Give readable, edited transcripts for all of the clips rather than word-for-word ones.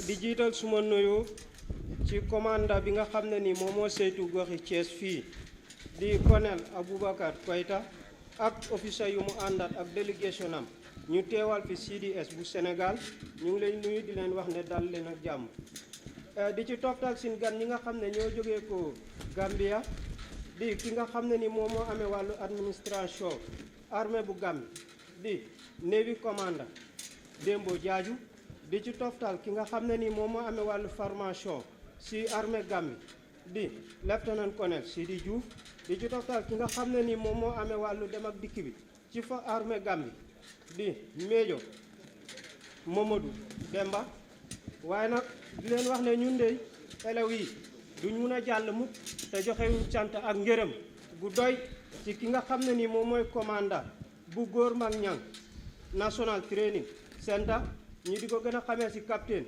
di jiital suma nuyu ci commanda bi nga xam ne ni moom moo saytu goxi Thiès fii di colonel Aboubacar Koita ak officier yu mu àndat ak délégation am ñu teewal fi CDS bu Sénégal ñu ngi leen nuyu di leen wax ne dal leen ak jàmm di ci toftal sin gan ñi nga xam ne ñoo jógee ko Gambia di ki nga xam ne ni moom moo amee wàllu administration armée bu Gambie di Navy Commander Dembo Jaaju di ci toftal ki nga xam ne ni moom moo amee wàllu formation si armée Gambie di lieutenant colonel Sidi Diouf di ci toftal ki nga xam ne ni moom moo amee wàllu dem ak dikk bi ci fa armée Gambie di Major Mamadou Demba waaye nag di leen wax ne ñun de élèves yi duñ mun a jàll mukk te joxewuñ cant ak ngërëm gu doy ci ki nga xam ne ni moom mooy commandant bu góor mag ñang National Training Center ñi di ko gën a xamee ci capitaine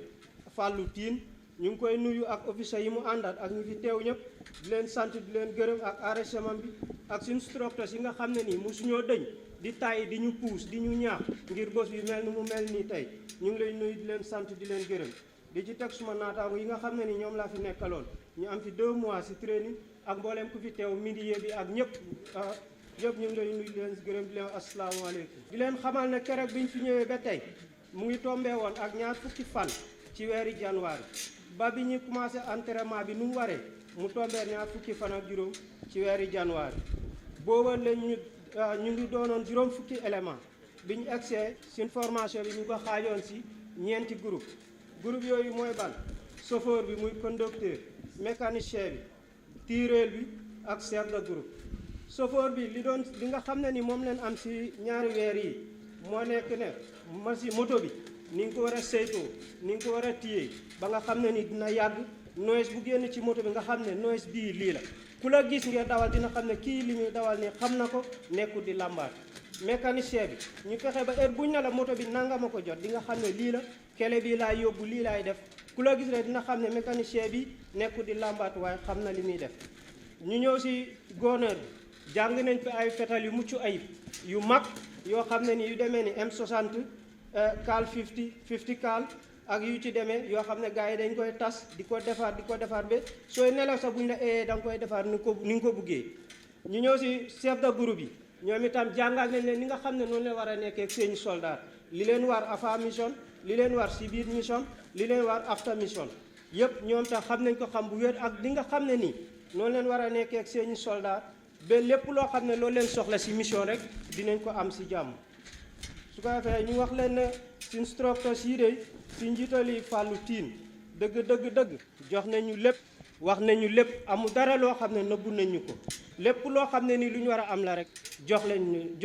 Fallou Tine ñu ngi koy nuyu ak officier yi mu àndat ak ñu fi teew ñëpp di leen sant di leen gërëm ak arrêtement bi ak suñu instructeurs yi nga xam ne nii mosuñoo dëñ di tàyyi di ñu puus di ñu ñaax ngir bés bi mel ni mu mel nii tey ñu ngi lay nuyu di leen sant di leen gërëm di ci teg suma naataango yi nga xam ne ni ñoom laa fi nekkaloon ñu am fi 2 mois ci training ak mboolem ku fi teew milieu bi ak ñëpp ñëpp ñu ngi lay nuyu di leen gërëm di leen asalaamaaleykum di leen xamal ne keroog bi ñu fi ñëwee ba tey mu ngi tombé woon ak ñaar fukki fan ci weeri janvier ba bi ñu commencé entraînement bi nu mu waree mu tombé ñaar fukki fan ak juróom ci weeri janvier booba lañ ñu ngi doonoon juróom fukki élément bi ñu egsee suñ formation bi ñu ko xaajoon ci ñeenti groupe yooyu mooy ban chauffeur bi muy conducteur mécanicien bi tireur bi ak chef de groupe chauffeur bi li nga xam ne ni moom leen am ci ñaari weer yi moo nekk ne moto bi ni nga ko war a saytoo ni nga ko war a téye ba nga xam ne ni dina yàgg noise bu génn ci moto bi nga xam ne noise bii lii la ku la gis ngeen dawal dina xam ne kii li muy dawal ni xam na ko nekkul di làmbaat mécanicien bi ñu fexe ba heure buñ ne la moto bi nanga ma ko jot di nga xam ne lii la kele bii laay yóbbu lii laay def ku la gis rek dina xam ne mécanicien bi nekkul di làmbaat waaye xam na li muy def ñu ñëw si gouverneur bi jàng nañ fi ay fetal yu mucc ayib yu mag yoo xam ne ni yu demee ni M60 cal 50 cal ak yu ci demee yoo xam ne gars yi dañ koy tas di ko defar ba sooy nelaw sax buñ la da nga koy defar ni nga ko buggee ñu ñëw si chef de groupe yi ñoom itam jàngal nañ leen ni nga xam ne noonu la war a nekkee ak seeni soldat li leen war avant mission li leen war si biir mission li leen war after mission yëpp ñoom tax xam nañ ko xam bu wér ak li nga xam ne nii noonu leen war a nekkee ak seeni soldat ba lépp loo xam ne loolu leen soxla si mission rek dinañ ko am si jàmm su ko defee ñu wax leen ne si instructeurs yi de si njiitali Fallou Tine dëgg jox nañu lépp wax nañu lépp amul dara loo xam ne nëbbu nañu ko lépp loo xam ne ni lu ñu war a am la rek jox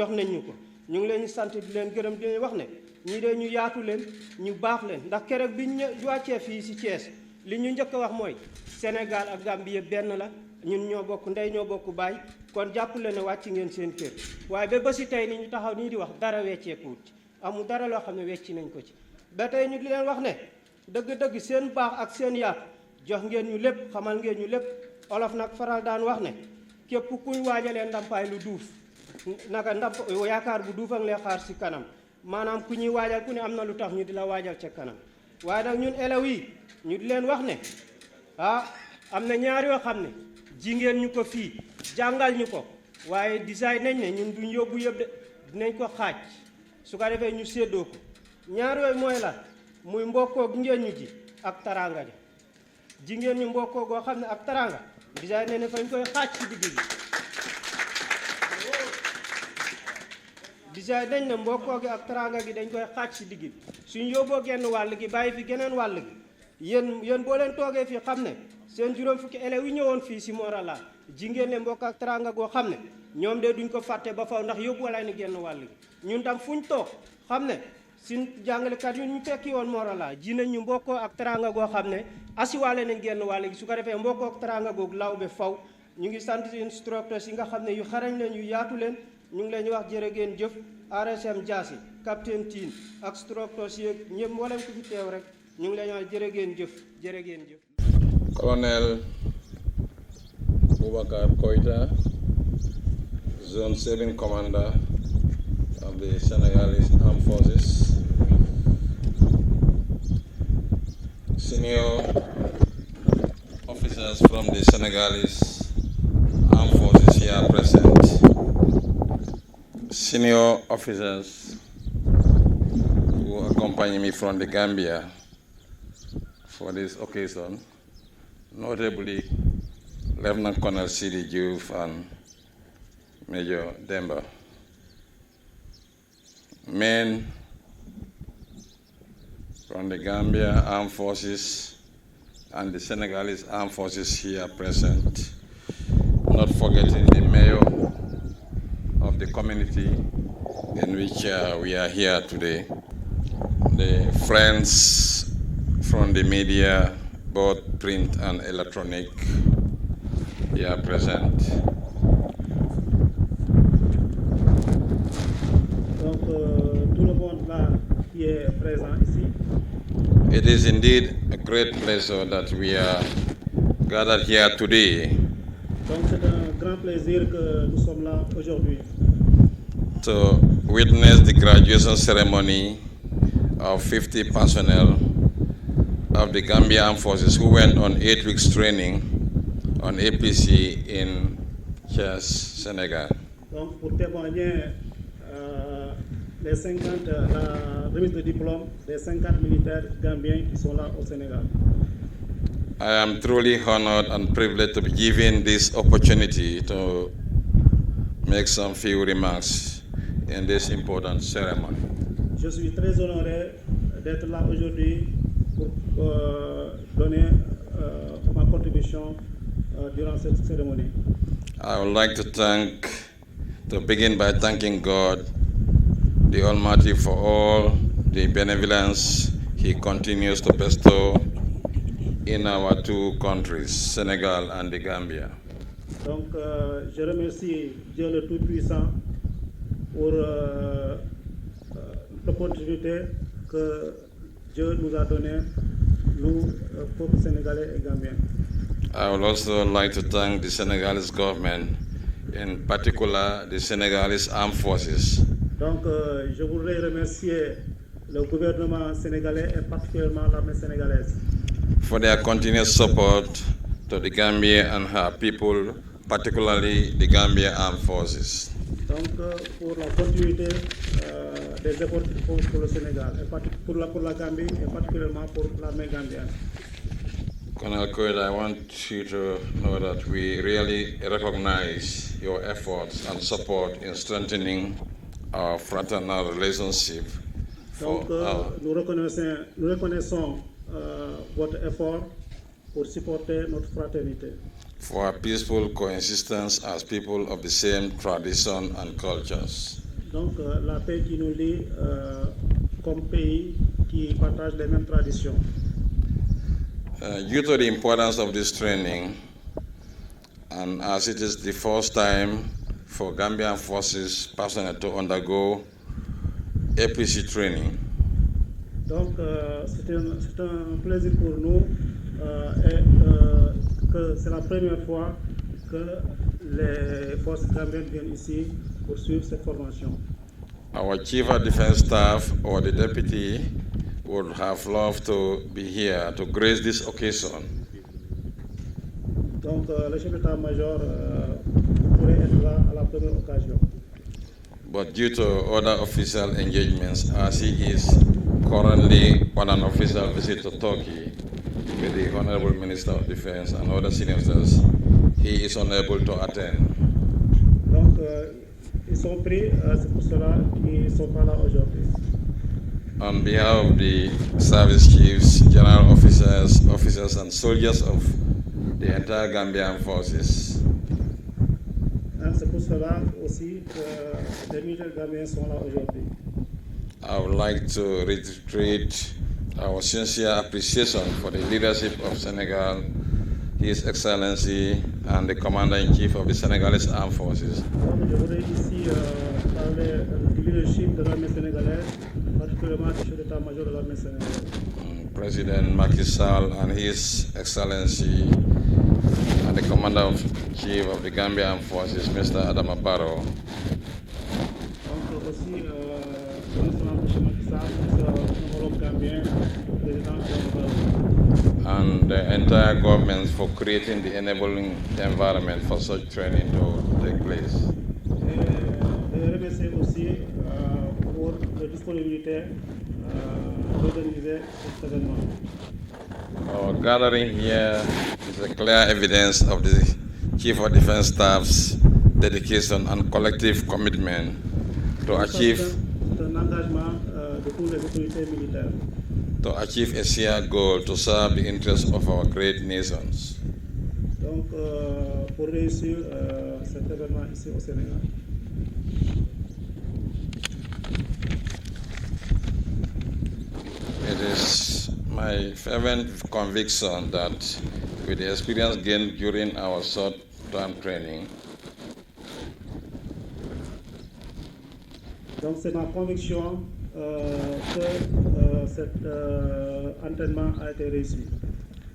nañu ko ñu ngi leen di sant di leen gërëm di leen wax ne ñii de ñu yaatu leen ñu baax leen ndax keroog bi ñu wàccee fii si Thiès li ñu njëkk a wax mooy Sénégal ak Gambie yëpp benn la ñun ñoo bokk ndey ñoo bokk baay kon jàpp leen ne wàcc ngeen seen kër waaye ba si tey ni ñu taxaw nii di wax dara wecceekuwut amul dara loo xam ne wecci nañ ko ci ba tey ñu di leen wax ne dëgg seen baax ak seen yaatu jox ngeen ñu lépp xamal ngeen ñu lépp olof nag faral daan wax ne képp kuñ waajalee ndampaay lu duuf naka yaakaar bu duuf ak lay xaar si kanam maanaam ku ñuy waajal ku ne am na lu tax ñu di la waajal ca kanam waaye nag ñun élèves yi ñu di leen wax ne am na ñaar yoo xam ne ji ngeen ñu ko fii jàngal ñu ko waaye design nañ ne ñun duñ yóbbu yëpp de dinañ ko xaaj su ko defee ñu séddoo ko ñaar yooyu mooy la muy mbokkoo gi ngeen ñu ji ak taranga ja ji ngeen ñu mbokkoo goo xam ne ak taranga design nañ ne fañ koy xaaj ci digg bi design nañ ne mbokkoo gi ak taranga gi dañ koy xaaj ci digg bi suñ yóbboo genn wàll gi bàyyi fi geneen wàll gi yéen boo leen toogee fii xam ne seen juróom fukki élèves yi ñëwoon fii si Morala ji ngeen ne mbokk ak taranga goo xam ne ñoom de duñ ko fàtte ba faw ndax yóbbu walaay ni genn wàll gi ñun tam fuñ toog xam ne suñ jàngalekat yu ñu fekki woon Morala ji nañ ñu mbokkoo ak taranga goo xam ne asiwaale nañ genn wàll gi su ko defee mbokkoo ak taranga googu law be faw ñu ngi sant instructeurs yi nga xam ne yu xarañ leen yu yaatu leen ñu ngi leen di wax jërë ngeen jëf RSM Diassi capitaine Tine ak instructeurs yi ñëpp mboolem ku fi teew rek ñu ngi leen wax jërë ngeen jëf Colonel Aboubacar Koita, Zone 7 Commander of the Senegalese Armed Forces. senior officers from the Senegalese armed forces here present, senior officers who accompany me from the Gambia for this occasion, notably Lieutenant Colonel Sidi Diouf and Major Demba. Men from the Gambia Armed Forces and the Senegalese Armed Forces here present, not forgetting the mayor of the community in which we are here today, the friends from the media, both print and electronic, here present. Donc, tout le monde là qui est présent ici. It is indeed a great pleasure that we are gathered here today Donc, c'est un grand plaisir que nous sommes là aujourd'hui to witness the graduation ceremony of 50 personnel of the Gambia Armed Forces who went on 8 weeks training on APC in Thiès, Sénégal. Donc, pour témoigner la remise de diplôme des 50 militaires gambiens qui sont là au Sénégal. I am truly honored and privileged to be given this opportunity to make some few remarks in this important ceremony. Je suis très honoré d'être là aujourd'hui pour donner ma contribution durant cette cérémonie. I would like to begin by thanking God, the Almighty, for all the benevolence He continues to bestow in our two countries, Senegal and the Gambia. Donc, je remercie Dieu le Tout-Puissant pour l'opportunité que Dieu nous a donnée, nous, peuple sénégalais et gambien. I would also like to thank the Senegalese government, in particular the Senegalese Armed Forces, Donc, je voudrais remercier le gouvernement sénégalais et particulièrement l'armée sénégalaise for their continuous support to the Gambia and her people, particularly the Gambia Armed Forces. donc, pour la continuité des efforts pour le Sénégal, et pour la Gambie et particulièrement pour l'armée gambienne. Colonel Koida, I want you to know that we really recognize your efforts and support in strengthening our fraternal relationship. Donc, nous reconnaissons votre effort pour supporter notre fraternité, For our peaceful coexistence as people of the same tradition and cultures. donc la paix qui nous lie comme pays qui partage les mêmes traditions. Due to the importance of this training, and as it is the first time for Gambian forces personnel to undergo APC training, Donc, c'est un plaisir pour nous et que c'est la première fois que les forces gambiennes viennent ici pour suivre cette formation. our Chief of Defense Staff or the Deputy would have loved to be here to grace this occasion. Donc, le chef d'état-major pourrait être là à la première occasion. But due to other official engagements, as he is currently on an official visit to Turkey with the Honorable Minister of Defense and other senior officers, he is unable to attend. Donc, ils sont pris, c'est pour cela qu'ils ne sont pas là aujourd'hui. On behalf of the service chiefs, general officers and soldiers of the entire Gambian forces, Hein, c'est pour cela aussi que les militaires gambiens sont là aujourd'hui. I would like to reiterate our sincere appreciation for the leadership of Senegal, His Excellency, and the Commander-in-Chief of the Senegalese Armed Forces. Donc, je voudrais ici parler du leadership de l'armée sénégalaise, particulièrement du chef d'état-major de l'armée sénégalaise. President Macky Sall and His Excellency and the Commander-in-Chief of the Gambia Armed Forces, Mr. Adama Barrow. Donc aussi, son Excellence M. Macky Sall, peuple gambien, président Adama Barrow. and the entire government for creating the enabling environment for such training to take place. Et de remercier aussi pour la disponibilité d'organiser cet événement. Our gathering here is a clear evidence of the Chief of Defense Staff's dedication and collective commitment to achieve C'est un engagement de toutes les autorités militaires. To achieve a shared goal to serve the interests of our great nations. Donc, pour réussir cet événement ici au Sénégal. It is my fervent conviction that with the experience gained during our short-term training, donc c'est ma conviction que cet entraînement a été réussi.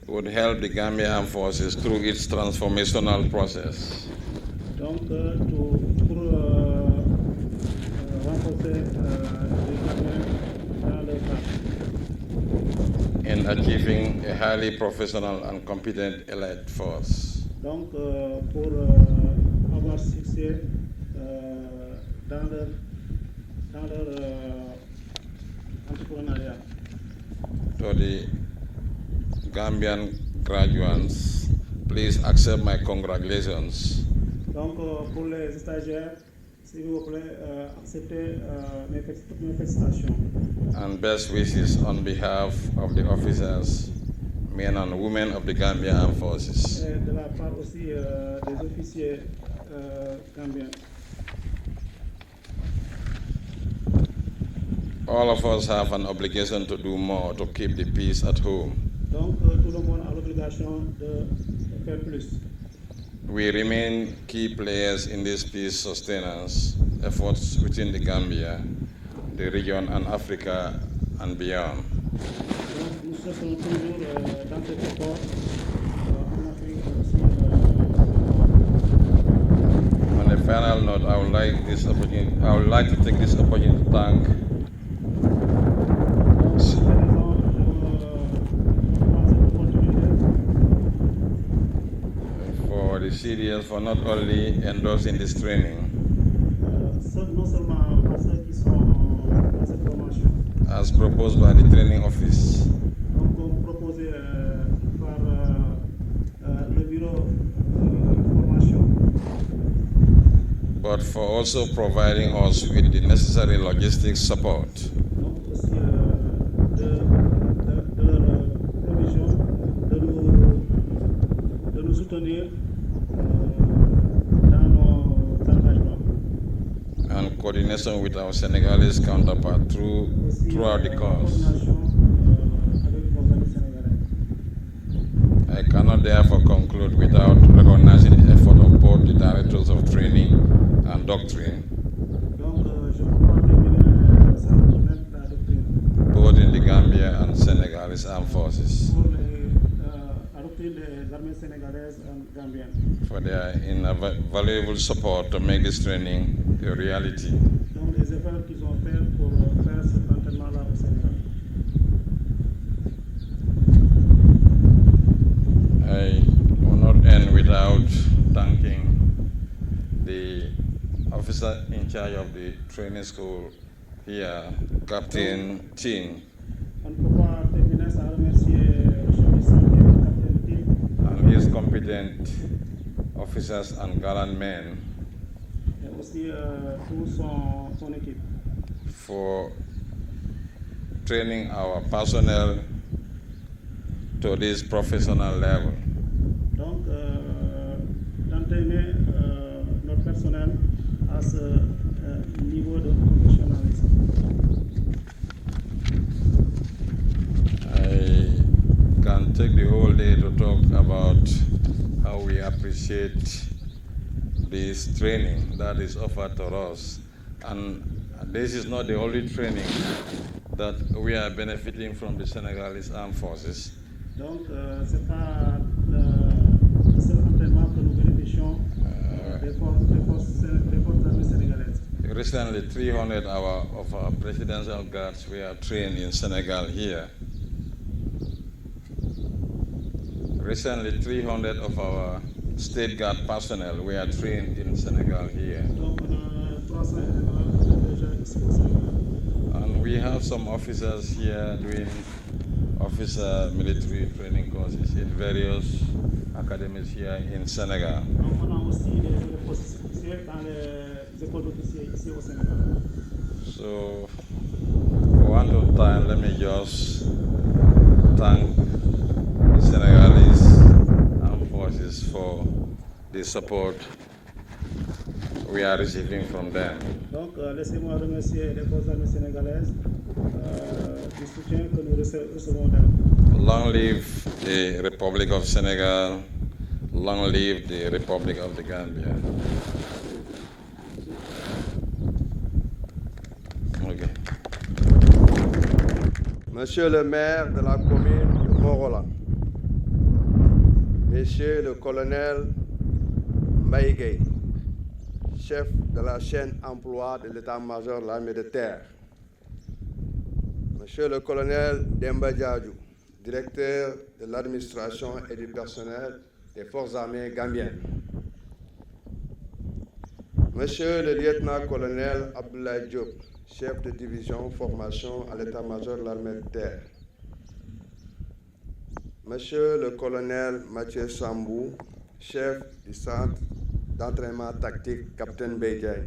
would help the Gambia Armed Forces through its transformational process. Donc, pour renforcer les Gambiens dans leur tâche. In achieving a highly professional and competent elite force. Donc, pour avoir succès dans leur entrepreneuriat. To the Gambian graduates, please accept my congratulations. Donc, pour les stagiaires, s'il vous plaît, acceptez mes félicitations. And best wishes on behalf of the officers, men and women of the Gambia Armed Forces. Et de la part aussi des officiers gambiens. All of us have an obligation to do more to keep the peace at home. Donc, tout le monde a l'obligation de faire plus. We remain key players in this peace sustenance efforts within the Gambia, the region, and Africa and beyond. Donc, nous serons toujours dans cet effort en Afrique aussi. On a final note, I would like to take this opportunity to thank for the CDL for not only endorsing this training Non seulement à ceux qui sont dans cette formation, as proposed by the training office, donc comme proposé par le bureau de formation, but for also providing us with the necessary logistics support donc aussi de leur provision de nous soutenir dans nos engagements. and coordination with our Senegalese counterpart Aussi, throughout the course. coordination avec nos amis sénégalais. I cannot therefore conclude without recognizing the effort of both the directors of training and doctrine, Donc je ne peux pas terminer sans reconnaître la doctrine. both in the Gambia and Senegalese armed forces, Pour la doctrine des armées sénégalaises et gambiennes. for their invaluable support to make this training a reality. Donc les efforts qu'ils ont fait pour faire cet entraînement-là au Sénégal. I will not end without thanking the officer in charge of the training school here, Captain Chin, On ne peut pas terminer sans remercier le chef de santé, le capitaine Tim, and his competent officers and gallant men et aussi toute son équipe. for training our personnel to this professional level. Donc d'entraîner notre personnel à ce niveau de professionnalisme. I can take the whole day to talk about how we appreciate this training that is offered to us. And this is not the only training that we are benefiting from the Senegalese Armed Forces. Donc ce n'est pas le seul entraînement que nous bénéficions des forces armées sénégalaises. The Recently, 300 of our presidential guards were trained in Senegal here. Recently, 300 of our state guard personnel were trained in Senegal here. Donc, on a 300 éléments déjà ici au Sénégal. And we have some officers here doing officer military training courses in various academies here in Senegal. Donc, on a aussi des postes officiels dans les écoles d'officiers ici au Sénégal. So, for one time, let me just thank the Senegalese armed forces for the support we are receiving from them. Donc, laissez-moi remercier les forces armées sénégalaises du soutien que nous recevons d'elles. Long live the Republic of Senegal. Long live the Republic of the Gambia. Okay. Monsieur le maire de la commune de Morolan, Monsieur le colonel Mbaye, chef de la chaîne emploi de l'état-major de l'armée de terre, Monsieur le colonel Demba Diadjou, directeur de l'administration et du personnel des forces armées gambiennes, Monsieur le lieutenant-colonel Abdoulaye Diop, chef de division formation à l'état-major de l'armée de terre, Monsieur le colonel Mathieu Sambou, chef du centre d'entraînement tactique Capitaine Beidjaï,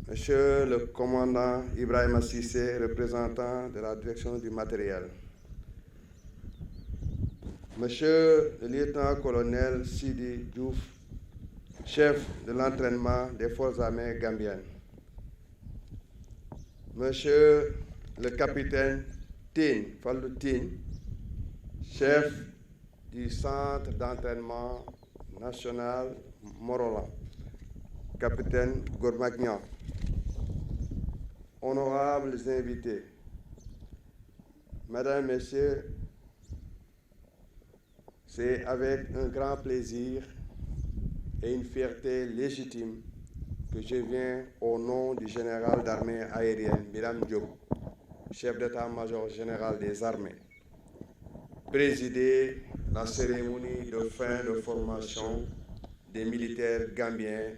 Monsieur le commandant Ibrahima Sissé, représentant de la direction du matériel, Monsieur le lieutenant-colonel Sidi Diouf, chef de l'entraînement des forces armées gambiennes, Monsieur le capitaine Tine Fallou Tine, chef du centre d'entraînement national Morolan, capitaine Gourmagnan, honorables invités, Mesdames, Messieurs, c'est avec un grand plaisir et une fierté légitime que je viens au nom du général d'armée aérienne Biram Diop, chef d'état-major général des armées, présider la cérémonie de fin de formation des militaires gambiens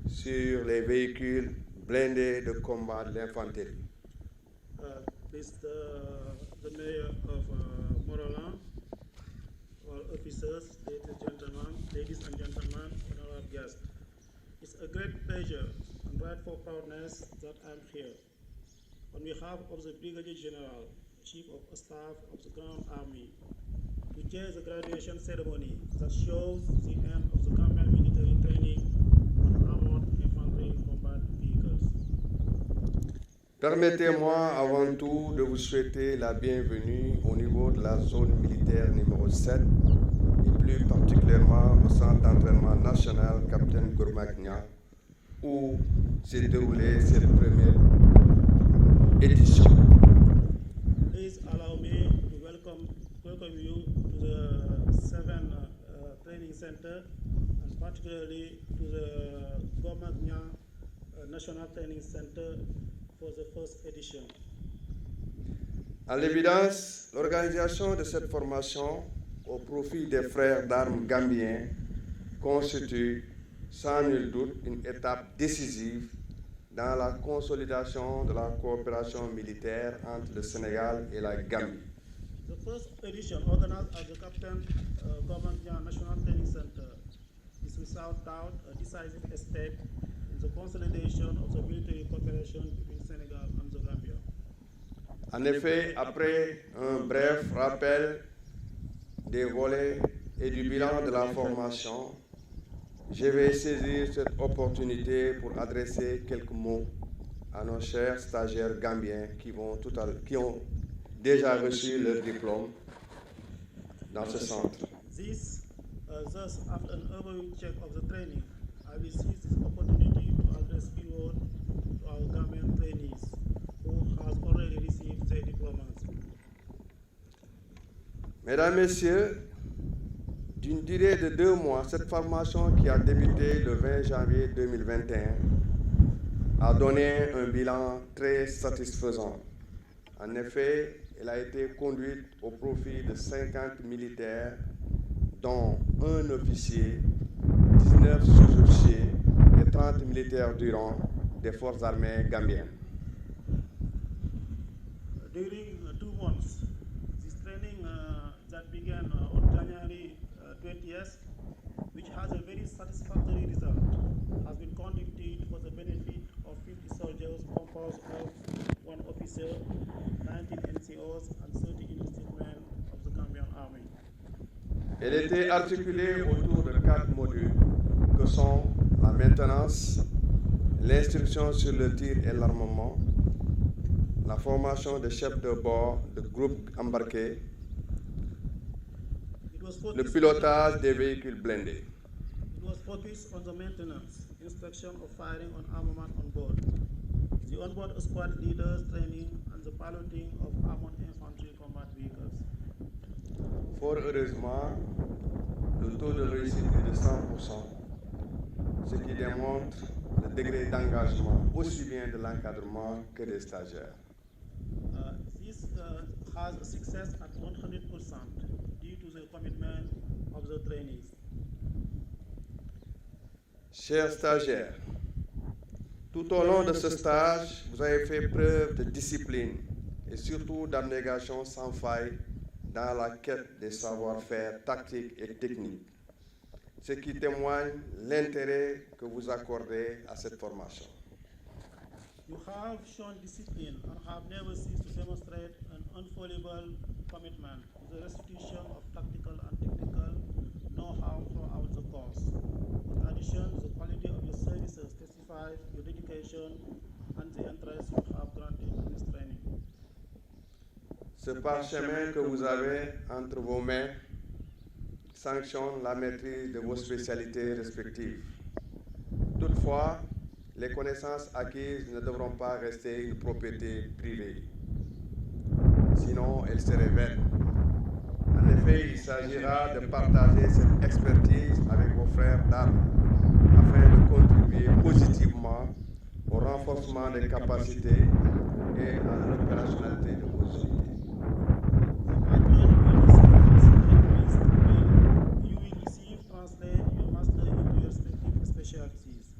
sur les véhicules blindés de combat de l'infanterie. Please, the mayor of Morolan, all officers, ladies and gentlemen, honorable guests. It's a great pleasure and rightful proudness that I'm here. On behalf of the Brigadier General, Chief of Staff of the Grand Army, to chair the graduation ceremony that shows the end of the Gambian military training on armored infantry combat vehicles. Permettez-moi avant tout de vous souhaiter la bienvenue au niveau de la zone militaire numéro 7 et plus particulièrement au centre d'entraînement national Capitaine Gourmagnan où s'est déroulée cette première édition. Please allow me to welcome you to the 7 training center and particularly to the Gourmagnan National Training Center for the first edition. À l'évidence, l'organisation de cette formation au profit des frères d'armes gambiens constitue sans nul doute une étape décisive dans la consolidation de la coopération militaire entre le Sénégal et la Gambie. The first edition, organized at the Captain Gourmagnan National Training Center, is without doubt a decisive step in the consolidation of the military cooperation between Senegal and the Gambia. En effet, après un bref rappel des volets et du bilan de la formation, je vais saisir cette opportunité pour adresser quelques mots à nos chers stagiaires gambiens qui ont déjà reçu leur diplôme dans ce centre. Thus, after an overview check of the training, I will seize this opportunity to address few words to our Gambian trainees who has already received their diplomas. Mesdames, Messieurs, d'une durée de 2 mois, cette formation qui a débuté le 20 janvier 2021 a donné un bilan très satisfaisant. En effet, elle a été conduite au profit de 50 militaires, dont un officier, 19 sous-officiers et 30 militaires du rang des forces armées gambiennes. During 2 months, this training that began on January 20th, which has a very satisfactory result, has been conducted for the benefit of 50 soldiers composed of 1 officer, 19 NCOs and 30 enlisted men of the Gambian Army. Elle était articulée autour de 4 modules que sont la maintenance, l'instruction sur le tir et l'armement, la formation des chefs de bord de groupes embarqués, le pilotage des véhicules blindés. It was focused on the maintenance, inspection of firing on armament on board, the onboard squad leaders training and the piloting of armored infantry combat vehicles. Fort heureusement, le taux de réussite est de 100%, ce qui démontre le degré d'engagement aussi bien de l'encadrement que des stagiaires. This has a success at 100% due to the commitment of the trainees. Chers stagiaires, tout au long de ce stage, vous avez fait preuve de discipline et surtout d'abnégation sans faille dans la quête des savoir-faire tactiques et techniques, ce qui témoigne l'intérêt que vous accordez à cette formation. You have shown discipline and have never ceased to demonstrate an unfallible commitment to the restitution of tactical and technical know-how throughout the course. In addition, the quality of your services testifies your dedication and the interest you have granted in this training. Ce parchemin que vous avez entre vos mains sanctionne la maîtrise de vos spécialités respectives. Toutefois, les connaissances acquises ne devront pas rester une propriété privée, sinon elles seraient vaines. En effet, il s'agira de partager cette expertise avec vos frères d'armes afin de contribuer positivement au renforcement des capacités et à l'opérationnalité de vos unités. You will receive, translate your master into your respective specialties.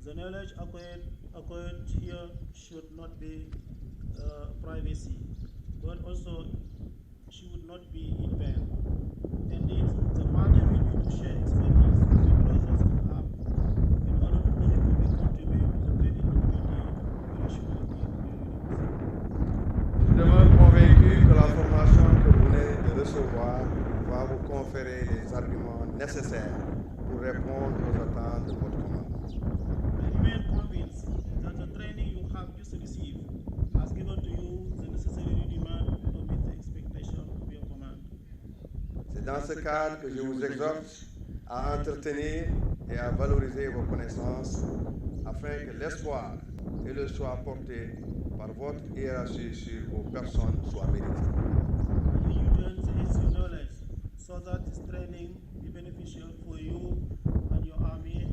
The knowledge acquired here should not be privacy, but also should not be in vain. Indeed, the matter will be to share expertise with your brothers and arms in order to positively contribute to the training and operationality of your units. Je demeure convaincu que la formation que vous venez de recevoir va vous conférer les arguments nécessaires pour répondre aux attentes de votre commande. I remain convinced that the training you have just received has given to you the necessary rudiment to meet the expectation of your command. C'est dans ce cadre que je vous exhorte à entretenir et à valoriser vos connaissances afin que l'espoir et le choix portés par votre hiérarchie sur vos personnes soient mérités. And you to enhance your knowledge so that this training be beneficial for you and your army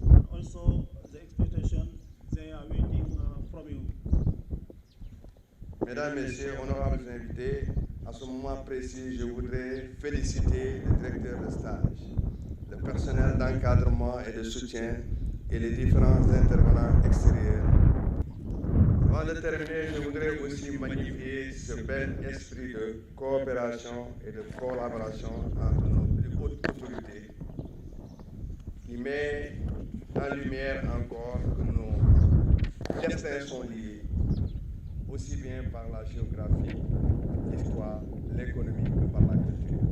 and also the expectation they are waiting from you. Mesdames, Messieurs, honorables invités, à ce moment précis, je voudrais féliciter le directeur de stage, le personnel d'encadrement et de soutien et les différents intervenants extérieurs. Avant de terminer, je voudrais aussi magnifier ce bel esprit de coopération et de collaboration entre nos plus hautes autorités qui met en lumière encore que nos destins sont liés, aussi bien par la géographie, l'histoire, l'économie que par la culture.